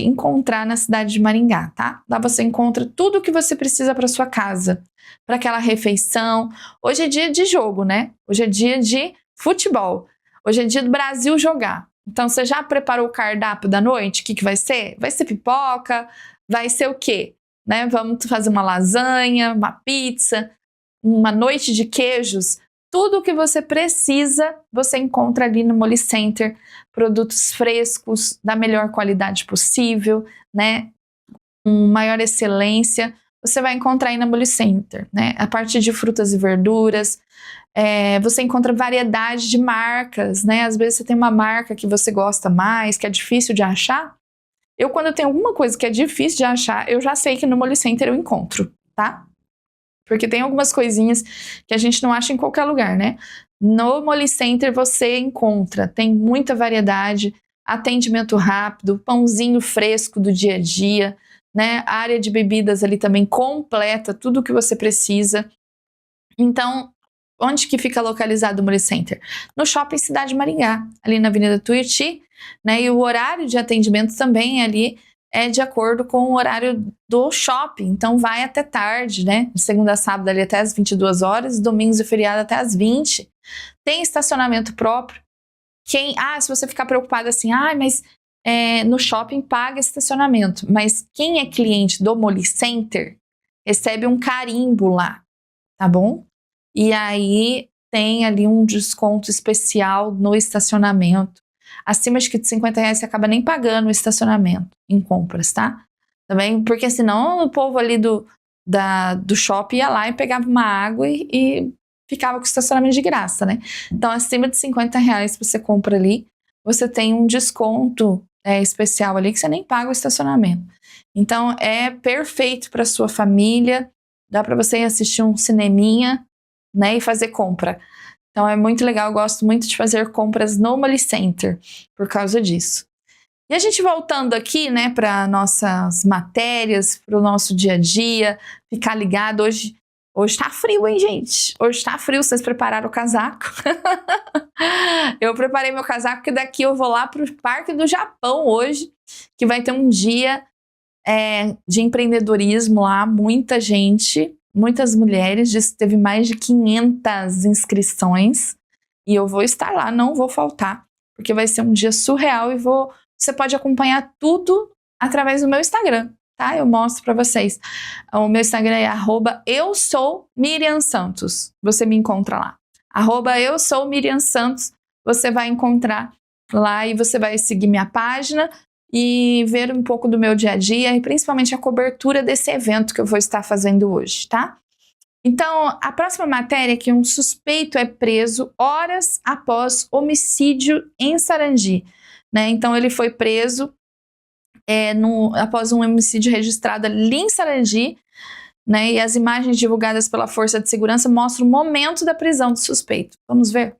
encontrar na cidade de Maringá, tá? Lá você encontra tudo o que você precisa para sua casa, para aquela refeição. Hoje é dia de jogo, né? Hoje é dia de futebol. Hoje é dia do Brasil jogar. Então, você já preparou o cardápio da noite? O que vai ser? Vai ser pipoca? Vai ser o quê? Né? Vamos fazer uma lasanha, uma pizza, uma noite de queijos. Tudo o que você precisa, você encontra ali no Moli Center. Produtos frescos, da melhor qualidade possível, né? Com maior excelência, você vai encontrar aí na Moli Center, né? A parte de frutas e verduras, você encontra variedade de marcas, né? Às vezes você tem uma marca que você gosta mais, que é difícil de achar. Quando eu tenho alguma coisa que é difícil de achar, eu já sei que no Moli Center eu encontro, tá? Porque tem algumas coisinhas que a gente não acha em qualquer lugar, né? No Moli Center você encontra, tem muita variedade, atendimento rápido, pãozinho fresco do dia a dia, né? A área de bebidas ali também completa tudo o que você precisa. Então, onde que fica localizado o Moli Center? No Shopping Cidade Maringá, ali na Avenida Tuiuti, né? E o horário de atendimento também ali é de acordo com o horário do shopping, então vai até tarde, né? De segunda a sábado ali até as 22 horas, domingos e feriado até as 20. Tem estacionamento próprio. Se você ficar preocupado assim, mas no shopping paga estacionamento, mas quem é cliente do Molicenter recebe um carimbo lá, tá bom? E aí tem ali um desconto especial no estacionamento. Acima de R$50 você acaba nem pagando o estacionamento em compras, tá? Também, porque senão o povo ali do shopping ia lá e pegava uma água e ficava com o estacionamento de graça, né? Então, acima de R$50 você compra ali, você tem um desconto especial ali que você nem paga o estacionamento. Então, é perfeito para sua família, dá para você assistir um cineminha, né, e fazer compra. Então, é muito legal, eu gosto muito de fazer compras no Molicenter por causa disso. E a gente voltando aqui, né, para nossas matérias, para o nosso dia a dia, ficar ligado. Hoje tá frio, hein, gente? Hoje tá frio, vocês prepararam o casaco? Eu preparei meu casaco, porque daqui eu vou lá pro Parque do Japão hoje, que vai ter um dia de empreendedorismo lá, muita gente, muitas mulheres, diz que teve mais de 500 inscrições, e eu vou estar lá, não vou faltar, porque vai ser um dia surreal e você pode acompanhar tudo através do meu Instagram, tá? Eu mostro pra vocês. O meu Instagram é @eusoumiriamsantos. Você me encontra lá. @eusoumiriamsantos. Você vai encontrar lá e você vai seguir minha página e ver um pouco do meu dia a dia e principalmente a cobertura desse evento que eu vou estar fazendo hoje, tá? Então, a próxima matéria é que um suspeito é preso horas após homicídio em Sarandi. Né? Então, ele foi preso após um homicídio registrado ali em Sarandi, né? E as imagens divulgadas pela Força de Segurança mostram o momento da prisão do suspeito. Vamos ver?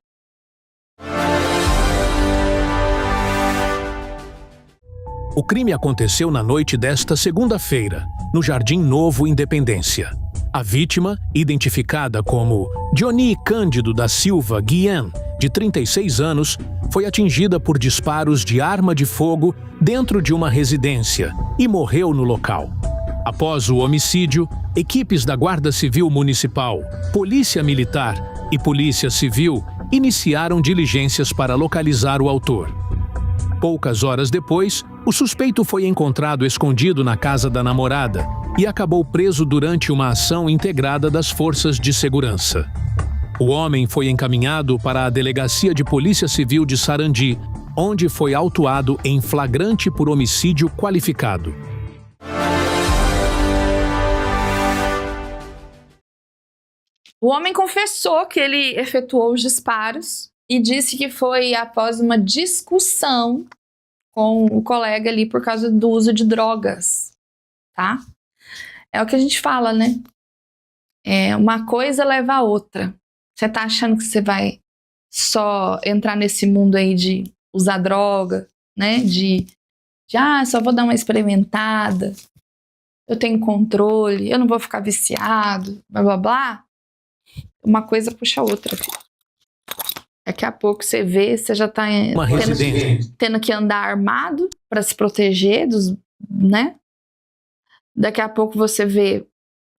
O crime aconteceu na noite desta segunda-feira, no Jardim Novo Independência. A vítima, identificada como Johnny Cândido da Silva Guian, de 36 anos, foi atingida por disparos de arma de fogo dentro de uma residência e morreu no local. Após o homicídio, equipes da Guarda Civil Municipal, Polícia Militar e Polícia Civil iniciaram diligências para localizar o autor. Poucas horas depois, o suspeito foi encontrado escondido na casa da namorada e acabou preso durante uma ação integrada das forças de segurança. O homem foi encaminhado para a Delegacia de Polícia Civil de Sarandi, onde foi autuado em flagrante por homicídio qualificado. O homem confessou que ele efetuou os disparos e disse que foi após uma discussão com o colega ali por causa do uso de drogas, tá? É o que a gente fala, né? Uma coisa leva a outra. Você tá achando que você vai só entrar nesse mundo aí de usar droga, né? Só vou dar uma experimentada, eu tenho controle, eu não vou ficar viciado, blá blá blá. Uma coisa puxa a outra, filho. Daqui a pouco você vê, você já tá tendo que andar armado para se proteger né? Daqui a pouco você vê,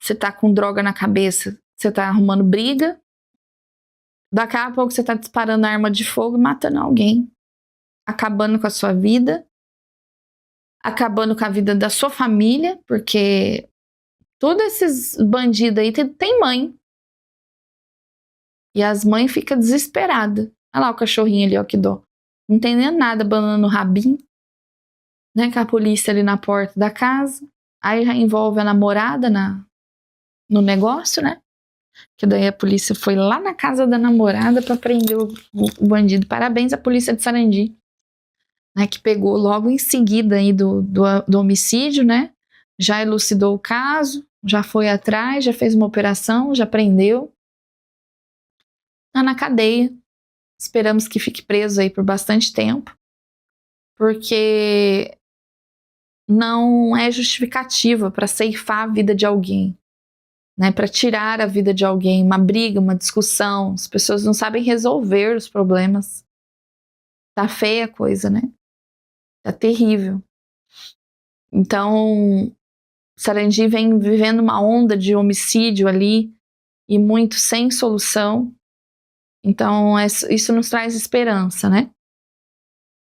você tá com droga na cabeça, você tá arrumando briga. Daqui a pouco você tá disparando arma de fogo e matando alguém. Acabando com a sua vida. Acabando com a vida da sua família, porque todos esses bandidos aí tem mãe. E as mães ficam desesperadas. Olha lá o cachorrinho ali, ó, que dó. Não entendendo nada, banando o rabinho. Né, com a polícia ali na porta da casa. Aí já envolve a namorada no negócio, né? Que daí a polícia foi lá na casa da namorada para prender o bandido. Parabéns à polícia de Sarandi, né, que pegou logo em seguida aí do homicídio, né? Já elucidou o caso, já foi atrás, já fez uma operação, já prendeu. Tá na cadeia. Esperamos que fique preso aí por bastante tempo, porque não é justificativa para ceifar a vida de alguém, né? Para tirar a vida de alguém, uma briga, uma discussão. As pessoas não sabem resolver os problemas. Tá feia a coisa, né? Tá terrível. Então, Sarandi vem vivendo uma onda de homicídio ali e muito sem solução. Então, isso nos traz esperança, né?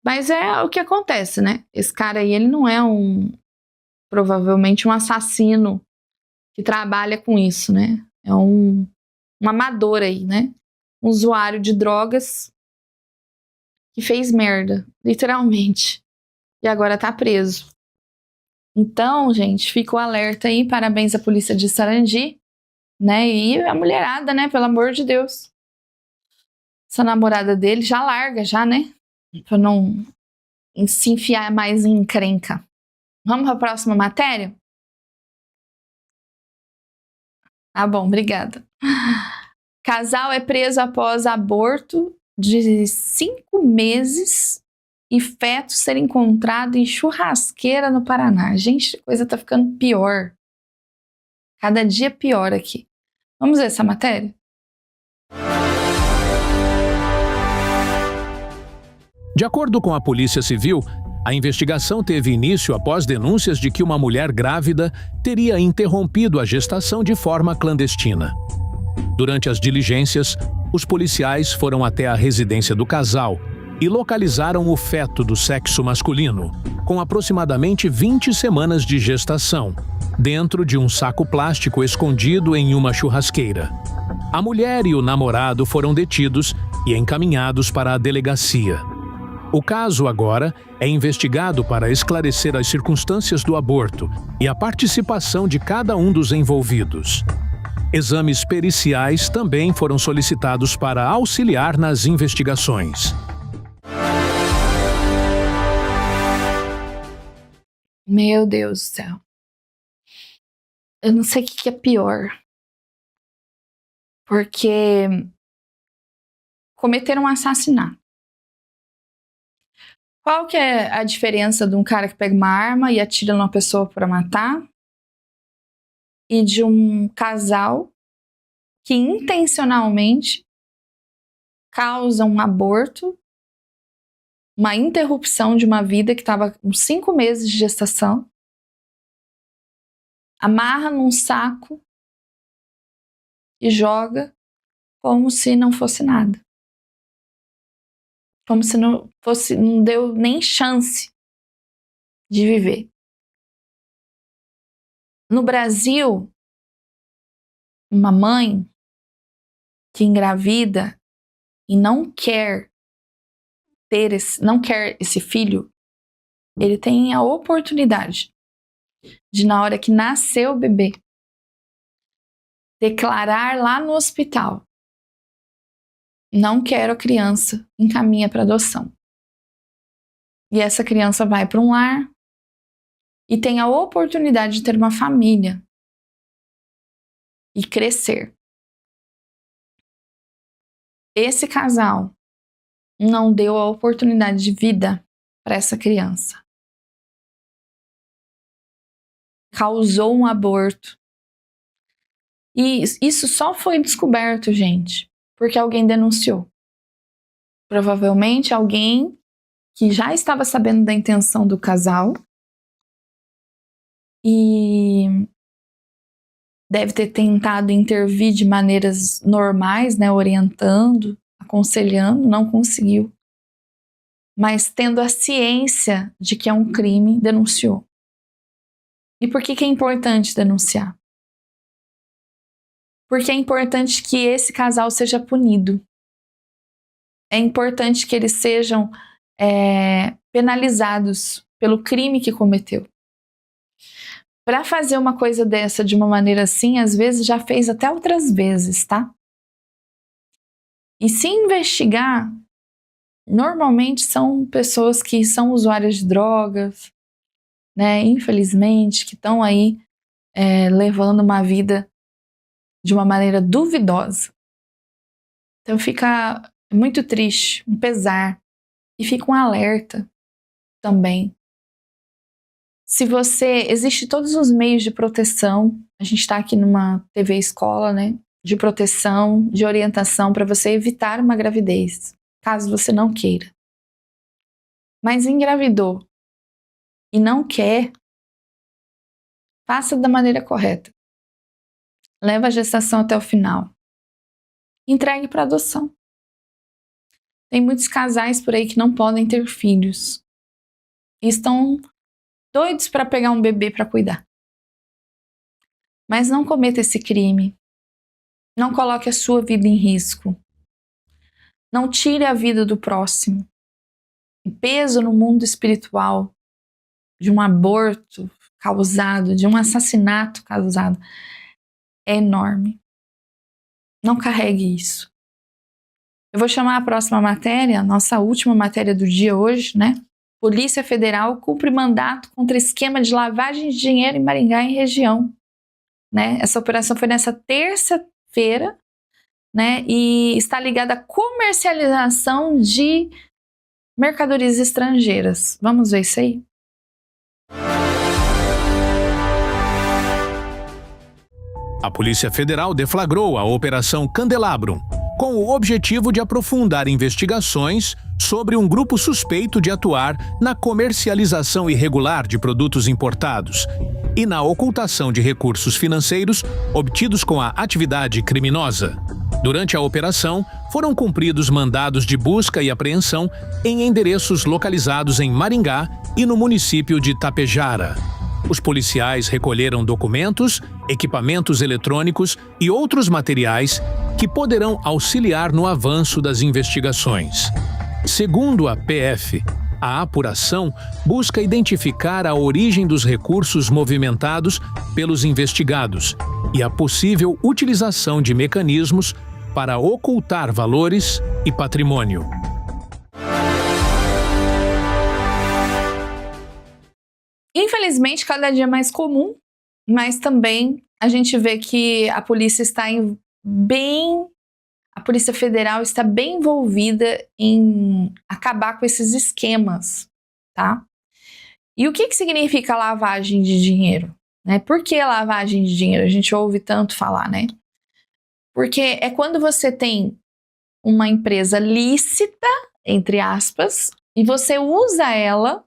Mas é o que acontece, né? Esse cara aí, ele não é provavelmente um assassino que trabalha com isso, né? É um amador aí, né? Um usuário de drogas que fez merda, literalmente. E agora tá preso. Então, gente, fica o alerta aí. Parabéns à polícia de Sarandi, né? E a mulherada, né? Pelo amor de Deus. Essa namorada dele já larga, já, né? Pra não se enfiar mais em encrenca. Vamos para a próxima matéria? Ah, bom, obrigada. Casal é preso após aborto de 5 meses e feto ser encontrado em churrasqueira no Paraná. Gente, a coisa tá ficando pior. Cada dia pior aqui. Vamos ver essa matéria? De acordo com a Polícia Civil, a investigação teve início após denúncias de que uma mulher grávida teria interrompido a gestação de forma clandestina. Durante as diligências, os policiais foram até a residência do casal e localizaram o feto do sexo masculino, com aproximadamente 20 semanas de gestação, dentro de um saco plástico escondido em uma churrasqueira. A mulher e o namorado foram detidos e encaminhados para a delegacia. O caso agora é investigado para esclarecer as circunstâncias do aborto e a participação de cada um dos envolvidos. Exames periciais também foram solicitados para auxiliar nas investigações. Meu Deus do céu. Eu não sei o que é pior. Porque cometeram um assassinato. Qual que é a diferença de um cara que pega uma arma e atira numa pessoa para matar e de um casal que intencionalmente causa um aborto, uma interrupção de uma vida que estava com 5 meses de gestação, amarra num saco e joga como se não fosse nada. Como se não deu nem chance de viver. No Brasil, uma mãe que engravida e não quer esse filho, ele tem a oportunidade de, na hora que nascer o bebê, declarar lá no hospital: não quero a criança, encaminha para adoção. E essa criança vai para um lar e tem a oportunidade de ter uma família e crescer. Esse casal não deu a oportunidade de vida para essa criança. Causou um aborto. E isso só foi descoberto, gente, porque alguém denunciou. Provavelmente alguém que já estava sabendo da intenção do casal e deve ter tentado intervir de maneiras normais, né, orientando, aconselhando, não conseguiu. Mas tendo a ciência de que é um crime, denunciou. E por que é importante denunciar? Porque é importante que esse casal seja punido. É importante que eles sejam penalizados pelo crime que cometeu. Para fazer uma coisa dessa de uma maneira assim, às vezes já fez até outras vezes, tá? E se investigar, normalmente são pessoas que são usuárias de drogas, né? Infelizmente, que estão aí levando uma vida de uma maneira duvidosa. Então fica muito triste, um pesar. E fica um alerta também. Existe todos os meios de proteção. A gente está aqui numa TV Escola, né? De proteção, de orientação para você evitar uma gravidez, caso você não queira. Mas engravidou e não quer, faça da maneira correta. Leva a gestação até o final. Entregue para adoção. Tem muitos casais por aí que não podem ter filhos. E estão doidos para pegar um bebê para cuidar. Mas não cometa esse crime. Não coloque a sua vida em risco. Não tire a vida do próximo. O peso no mundo espiritual de um aborto causado, de um assassinato causado, é enorme. Não carregue isso. Eu vou chamar a próxima matéria, nossa última matéria do dia hoje, né? Polícia Federal cumpre mandato contra esquema de lavagem de dinheiro em Maringá e região. Né? Essa operação foi nessa terça-feira, né? E está ligada à comercialização de mercadorias estrangeiras. Vamos ver isso aí? A Polícia Federal deflagrou a Operação Candelabrum, com o objetivo de aprofundar investigações sobre um grupo suspeito de atuar na comercialização irregular de produtos importados e na ocultação de recursos financeiros obtidos com a atividade criminosa. Durante a operação, foram cumpridos mandados de busca e apreensão em endereços localizados em Maringá e no município de Tapejara. Os policiais recolheram documentos, equipamentos eletrônicos e outros materiais que poderão auxiliar no avanço das investigações. Segundo a PF, a apuração busca identificar a origem dos recursos movimentados pelos investigados e a possível utilização de mecanismos para ocultar valores e patrimônio. Infelizmente, cada dia é mais comum, mas também a gente vê que a polícia está a Polícia Federal está bem envolvida em acabar com esses esquemas, tá? E o que significa lavagem de dinheiro? Né? Por que lavagem de dinheiro? A gente ouve tanto falar, né? Porque é quando você tem uma empresa lícita, entre aspas, e você usa ela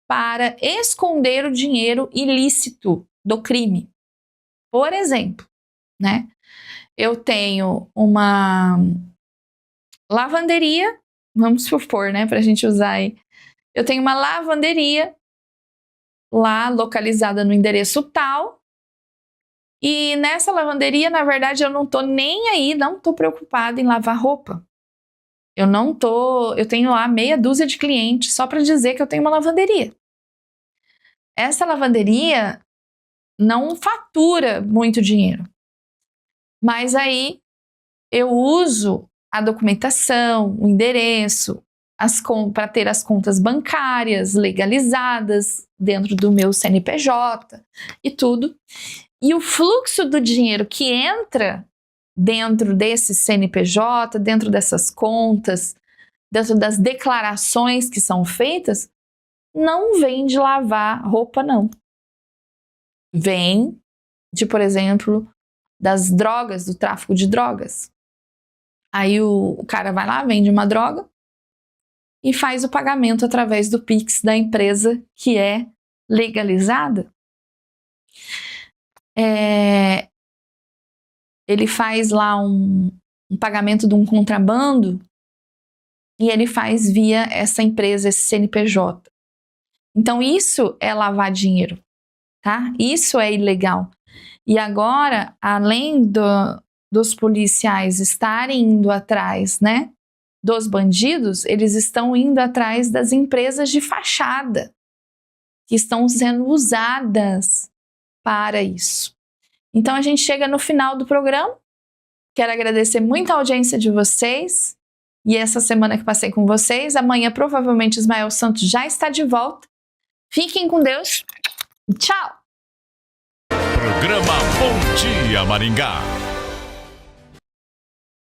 para esconder o dinheiro ilícito do crime. Por exemplo, né? Eu tenho uma lavanderia, vamos supor, né, para a gente usar aí. Eu tenho uma lavanderia lá localizada no endereço tal, e nessa lavanderia, na verdade, eu não tô nem aí, não tô preocupada em lavar roupa. Eu tenho lá meia dúzia de clientes só para dizer que eu tenho uma lavanderia. Essa lavanderia não fatura muito dinheiro. Mas aí eu uso a documentação, o endereço, para ter as contas bancárias legalizadas dentro do meu CNPJ e tudo. E o fluxo do dinheiro que entra dentro desse CNPJ, dentro dessas contas, dentro das declarações que são feitas, não vem de lavar roupa, não. Vem de, por exemplo, das drogas, do tráfico de drogas. Aí o cara vai lá, vende uma droga e faz o pagamento através do Pix da empresa que é legalizada. Ele faz lá um pagamento de um contrabando e ele faz via essa empresa, esse CNPJ. Então isso é lavar dinheiro, tá? Isso é ilegal. E agora, além dos policiais estarem indo atrás, né, dos bandidos, eles estão indo atrás das empresas de fachada que estão sendo usadas para isso. Então a gente chega no final do programa. Quero agradecer muito a audiência de vocês e essa semana que passei com vocês. Amanhã provavelmente Ismael Santos já está de volta. Fiquem com Deus. Tchau! Programa Bom Dia Maringá.